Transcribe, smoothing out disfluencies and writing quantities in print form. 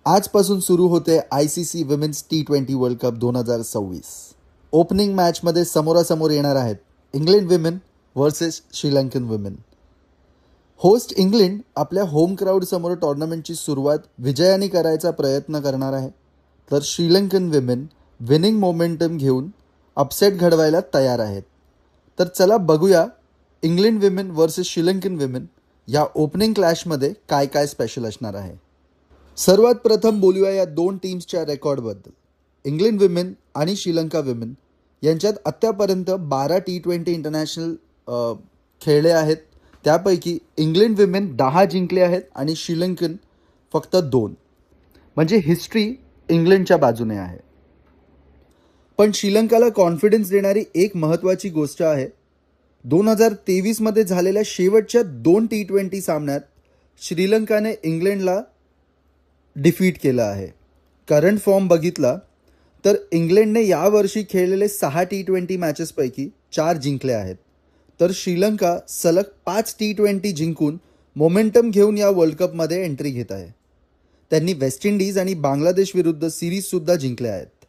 आजपासून सुरू होते ICC women's T20 world cup 2026. Opening मॅचमध्ये समोरासमोर येणार आहेत England women versus Sri Lankan women. Host England आपल्या होम क्राऊडसमोर टुर्नामेंटची सुरुवात विजयाने करायचा प्रयत्न करणार आहे, तर श्रीलंकन विमेन विनिंग मोमेंटम घेऊन अपसेट घडवायला तयार आहेत. तर चला बघूया England women versus Sri Lankan women या ओपनिंग क्लॅशमध्ये काय काय स्पेशल असणार आहे. सर्वात प्रथम बोलूया या दोन टीम्सच्या रेकॉर्डबद्दल. इंग्लंड विमेन आणि श्रीलंका विमेन यांच्यात आत्तापर्यंत 12 T20 इंटरनॅशनल खेळले आहेत. त्यापैकी इंग्लंड विमेन 10 जिंकले आहेत आणि श्रीलंकन फक्त 2. म्हणजे हिस्ट्री इंग्लंडच्या बाजूने आहे. पण श्रीलंकाला कॉन्फिडन्स देणारी एक महत्त्वाची गोष्ट आहे. 2023मध्ये झालेल्या शेवटच्या 2 T20 सामन्यात श्रीलंकाने इंग्लंडला डिफीट केलं आहे. करंट फॉर्म बघितला तर इंग्लंडने यावर्षी खेळलेले 6 T20 मॅचेसपैकी 4 जिंकले आहेत, तर श्रीलंका सलग 5 T20 जिंकून मोमेंटम घेऊन या वर्ल्ड कपमध्ये एंट्री घेत आहे. त्यांनी वेस्ट इंडिज आणि बांगलादेश विरुद्ध सिरीजसुद्धा जिंकल्या आहेत.